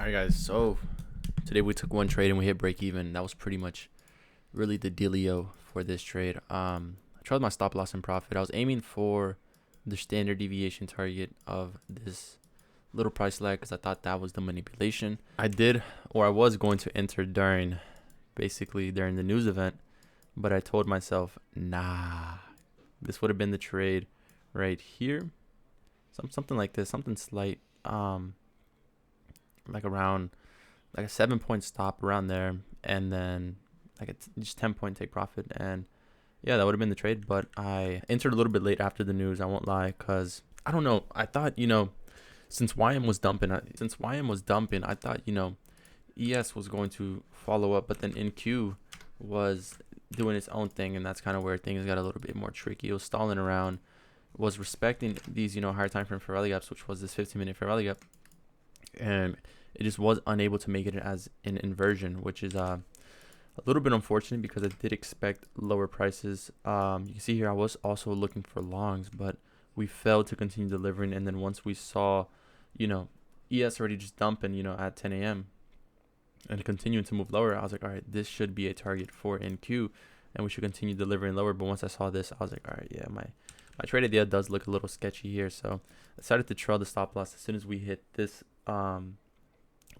Alright guys, so today we took one trade and we hit break even. That was pretty much really the dealio for this trade. I tried my stop loss and profit. I was aiming for the standard deviation target of this little price lag because I thought that was the manipulation. I was going to enter during the news event, but I told myself, nah, this would have been the trade right here. Something like this, something slight, like around like a 7 point stop around there, and then like a just 10 point take profit. And yeah, that would have been the trade, but I entered a little bit late after the news, I won't lie, because I don't know, I thought, since YM was dumping, I thought, ES was going to follow up, but then NQ was doing its own thing, and that's kind of where things got a little bit more tricky. It was stalling around, was respecting these, higher time frame fair value gaps, which was this 15-minute fair value gap, and it just was unable to make it as an inversion, which is a little bit unfortunate because I did expect lower prices. You can see here I was also looking for longs, but we failed to continue delivering. And then once we saw, ES already just dumping, at 10 a.m. and continuing to move lower, I was like, all right, this should be a target for NQ, and we should continue delivering lower. But once I saw this, I was like, all right, yeah, my trade idea does look a little sketchy here. So I decided to trail the stop loss as soon as we hit this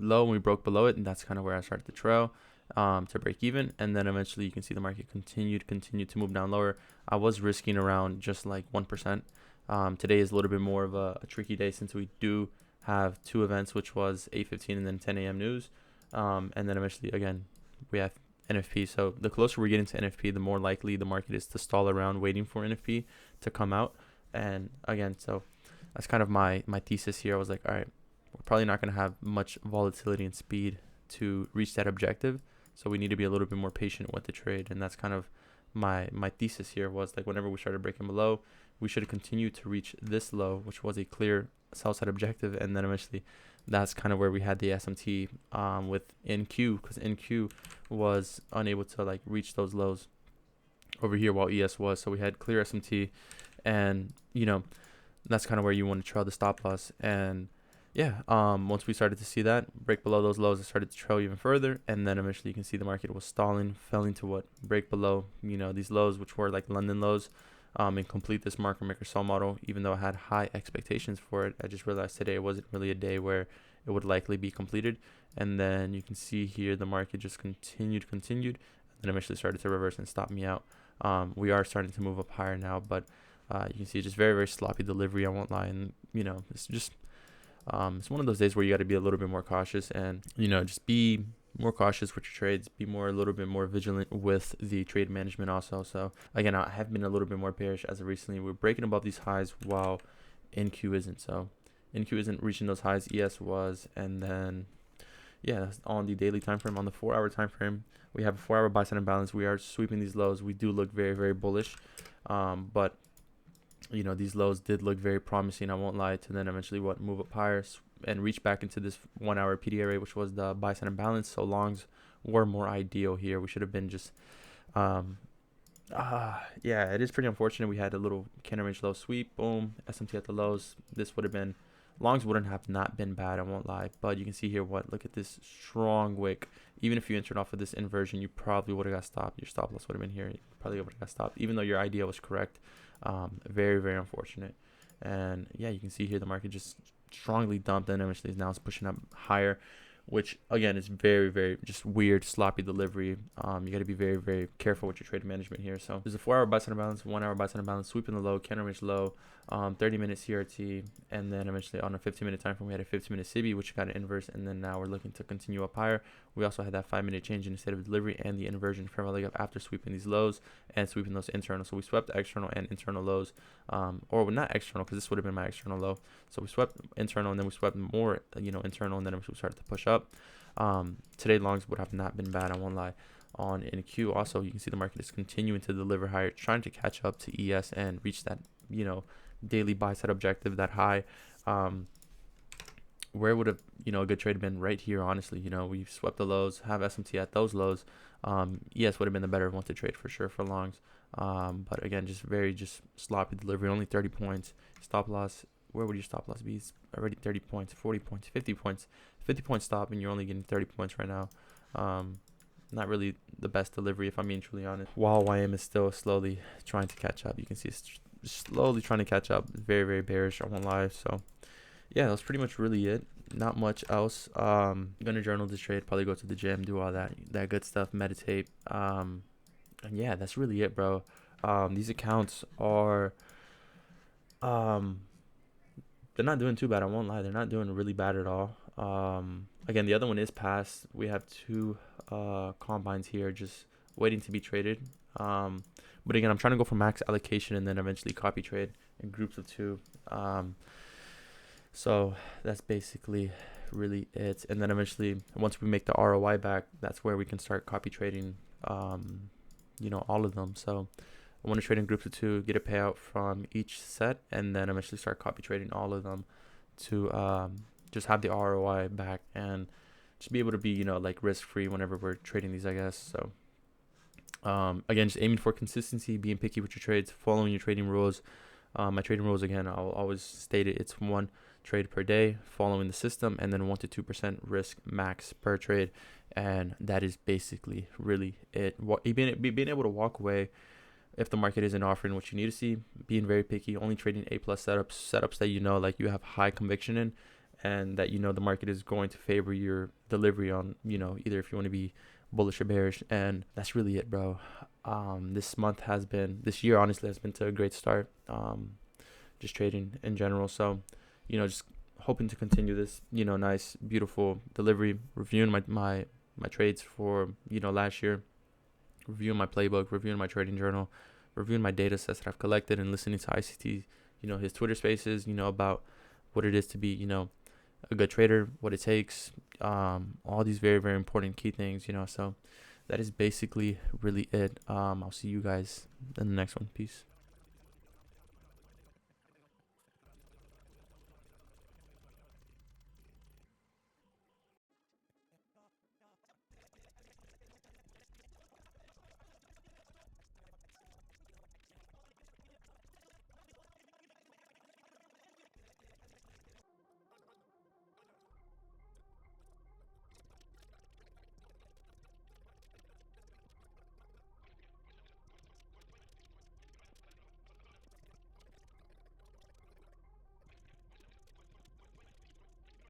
low, and we broke below it, and that's kind of where I started to trail to break even. And then eventually you can see the market continued to move down lower. I was risking around just like 1%. Today is a little bit more of a tricky day since we do have two events, which was 8:15 and then 10 a.m. news, and then eventually again we have NFP. So the closer we're getting to NFP, the more likely the market is to stall around waiting for NFP to come out. And again, so that's kind of my thesis here. I was like, all right, we're probably not going to have much volatility and speed to reach that objective, so we need to be a little bit more patient with the trade. And that's kind of my thesis here, was like whenever we started breaking below, we should continue to reach this low, which was a clear sell side objective. And then eventually that's kind of where we had the SMT with NQ, because NQ was unable to like reach those lows over here while ES was. So we had clear SMT, and that's kind of where you want to trail the stop loss. And yeah, once we started to see that break below those lows, it started to trail even further, and then eventually you can see the market was stalling, failing to break below these lows, which were like London lows, and complete this market maker sell model. Even though I had high expectations for it, I just realized today it wasn't really a day where it would likely be completed. And then you can see here the market just continued, and then eventually started to reverse and stop me out. We are starting to move up higher now, but you can see just very, very sloppy delivery, I won't lie. And it's just it's one of those days where you got to be a little bit more cautious, and just be more cautious with your trades, be a little bit more vigilant with the trade management also. So again, I have been a little bit more bearish as of recently. We're breaking above these highs while NQ isn't. So NQ isn't reaching those highs, ES was. And then yeah, that's on the daily time frame. On the 4-hour time frame, we have a 4-hour buy side imbalance. We are sweeping these lows. We do look very, very bullish, but these lows did look very promising, I won't lie, to then eventually move up higher and reach back into this 1-hour PDA rate, which was the buy side imbalance. So longs were more ideal here. We should have been just yeah, it is pretty unfortunate. We had a little candle range low sweep, boom, SMT at the lows. This would have been, longs wouldn't have not been bad, I won't lie. But you can see here, look at this strong wick. Even if you entered off of this inversion, you probably would have got stopped. Your stop loss would have been here. You probably would have got stopped, even though your idea was correct. Very, very unfortunate. And yeah, you can see here the market just strongly dumped, and eventually now it's pushing up higher, which again is very, very just weird, sloppy delivery. You got to be very, very careful with your trade management here. So there's a 4-hour buy side imbalance, 1-hour buy side imbalance, sweeping the low, candle range low, 30-minute CRT, and then eventually on a 15-minute time frame we had a 15-minute CB, which got an inverse, and then now we're looking to continue up higher. We also had that 5-minute change in the state of delivery and the inversion fair value gap after sweeping these lows and sweeping those internal. So we swept external and internal lows, or not external, because this would have been my external low. So we swept internal, and then we swept more internal, and then we started to push up. Today longs would have not been bad, I won't lie. On NQ also, you can see the market is continuing to deliver higher, trying to catch up to ES and reach that daily buy side objective, that high. Where would have a good trade been? Right here, honestly. We swept the lows, have SMT at those lows. ES would have been the better one to trade for sure for longs, but again, just very sloppy delivery. Only 30 points stop loss. Where would your stop loss be? It's already 30 points, 40 points, 50 points, 50-point stop and you're only getting 30 points right now. Not really the best delivery, if I'm being truly honest. While YM is still slowly trying to catch up, you can see it's slowly trying to catch up. Very, very bearish, I won't lie. So yeah, that's pretty much really it. Not much else. Gonna journal this trade, probably go to the gym, do all that good stuff, meditate. And yeah, that's really it, bro. These accounts are they're not doing too bad, I won't lie. They're not doing really bad at all. Again, the other one is passed. We have two combines here just waiting to be traded. But again, I'm trying to go for max allocation and then eventually copy trade in groups of two. So that's basically really it. And then eventually, once we make the ROI back, that's where we can start copy trading, all of them. So I want to trade in groups of two, get a payout from each set, and then eventually start copy trading all of them to just have the ROI back and just be able to be, like risk free whenever we're trading these, I guess. So again, just aiming for consistency, being picky with your trades, following your trading rules. My trading rules, again, I'll always state it. It's one trade per day, following the system, and then 1 to 2% risk max per trade. And that is basically really it. Being able to walk away if the market isn't offering what you need to see, being very picky, only trading A+ setups that like you have high conviction in, and that the market is going to favor your delivery on, either if you want to be bullish or bearish. And that's really it, bro. This year honestly has been to a great start, just trading in general. So just hoping to continue this nice beautiful delivery, reviewing my trades for last year, reviewing my playbook, reviewing my trading journal, reviewing my data sets that I've collected, and listening to ICT, his Twitter spaces, about what it is to be, a good trader, what it takes, all these very, very important key things, so that is basically really it. I'll see you guys in the next one. Peace.